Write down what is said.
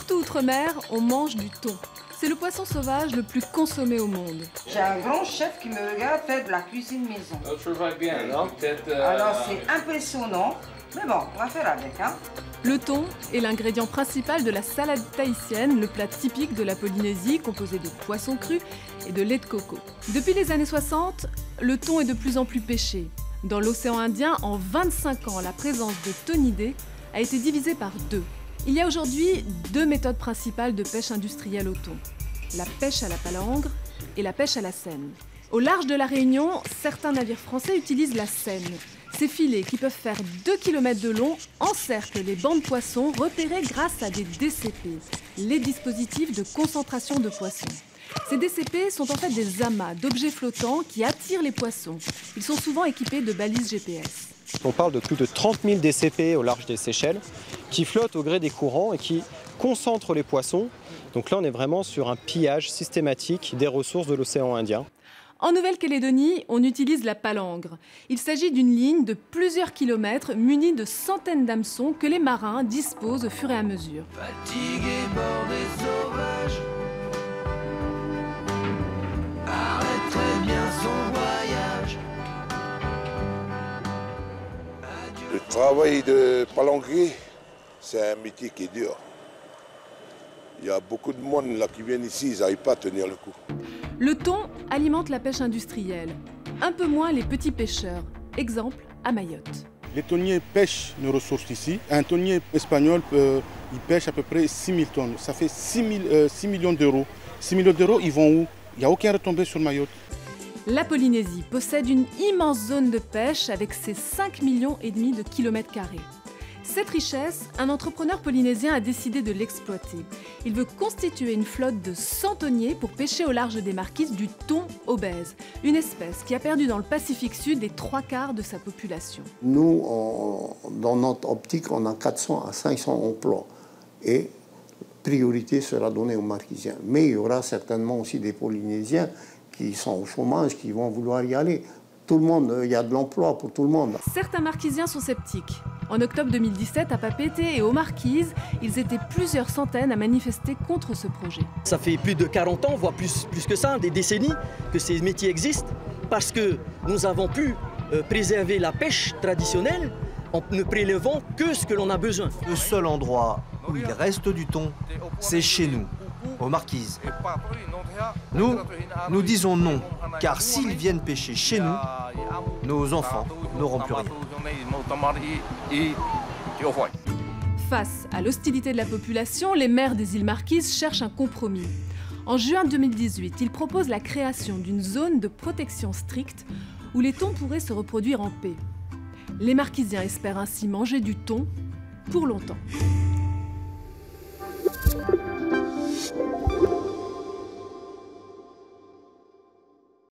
Partout outre-mer, on mange du thon. C'est le poisson sauvage le plus consommé au monde. J'ai un grand chef qui me regarde faire de la cuisine maison. Je vois bien, non? Alors c'est impressionnant, mais bon, on va faire avec, hein. Le thon est l'ingrédient principal de la salade tahitienne, le plat typique de la Polynésie, composé de poissons crus et de lait de coco. Depuis les années 60, le thon est de plus en plus pêché. Dans l'océan Indien, en 25 ans, la présence de thonidés a été divisée par 2. Il y a aujourd'hui 2 méthodes principales de pêche industrielle au thon. La pêche à la palangre et la pêche à la seine. Au large de la Réunion, certains navires français utilisent la seine. Ces filets, qui peuvent faire 2 km de long, encerclent les bancs de poissons repérés grâce à des DCP, les dispositifs de concentration de poissons. Ces DCP sont en fait des amas d'objets flottants qui attirent les poissons. Ils sont souvent équipés de balises GPS. On parle de plus de 30 000 DCP au large des Seychelles qui flottent au gré des courants et qui concentrent les poissons. Donc là, on est vraiment sur un pillage systématique des ressources de l'océan Indien. En Nouvelle-Calédonie, on utilise la palangre. Il s'agit d'une ligne de plusieurs kilomètres munie de centaines d'hameçons que les marins disposent au fur et à mesure. Fatigué bord des sauvages, arrêterait bien son voyage. Le travail de palangrier, c'est un métier qui est dur. Il y a beaucoup de monde là qui viennent ici, ils n'arrivent pas à tenir le coup. Le thon alimente la pêche industrielle, un peu moins les petits pêcheurs. Exemple à Mayotte. Les thoniers pêchent nos ressources ici. Un thonier espagnol, il pêche à peu près 6 000 tonnes. Ça fait 6 millions d'euros. 6 millions d'euros, ils vont où? Il n'y a aucun retombé sur Mayotte. La Polynésie possède une immense zone de pêche avec ses 5,5 millions de kilomètres carrés. Cette richesse, un entrepreneur polynésien a décidé de l'exploiter. Il veut constituer une flotte de 100 thoniers pour pêcher au large des Marquises du thon obèse, une espèce qui a perdu dans le Pacifique Sud les 3/4 de sa population. Nous, dans notre optique, on a 400 à 500 emplois et priorité sera donnée aux Marquisiens. Mais il y aura certainement aussi des Polynésiens qui sont au chômage, qui vont vouloir y aller. Tout le monde, il y a de l'emploi pour tout le monde. Certains Marquisiens sont sceptiques. En octobre 2017, à Papeete et aux Marquises, ils étaient plusieurs centaines à manifester contre ce projet. Ça fait plus de 40 ans, voire plus que ça, des décennies, que ces métiers existent, parce que nous avons pu préserver la pêche traditionnelle en ne prélevant que ce que l'on a besoin. Le seul endroit où il reste du thon, c'est chez nous, aux Marquises. Nous disons non, car s'ils viennent pêcher chez nous, nos enfants n'auront plus rien. Face à l'hostilité de la population, les maires des îles Marquises cherchent un compromis. En juin 2018, ils proposent la création d'une zone de protection stricte où les thons pourraient se reproduire en paix. Les Marquisiens espèrent ainsi manger du thon pour longtemps.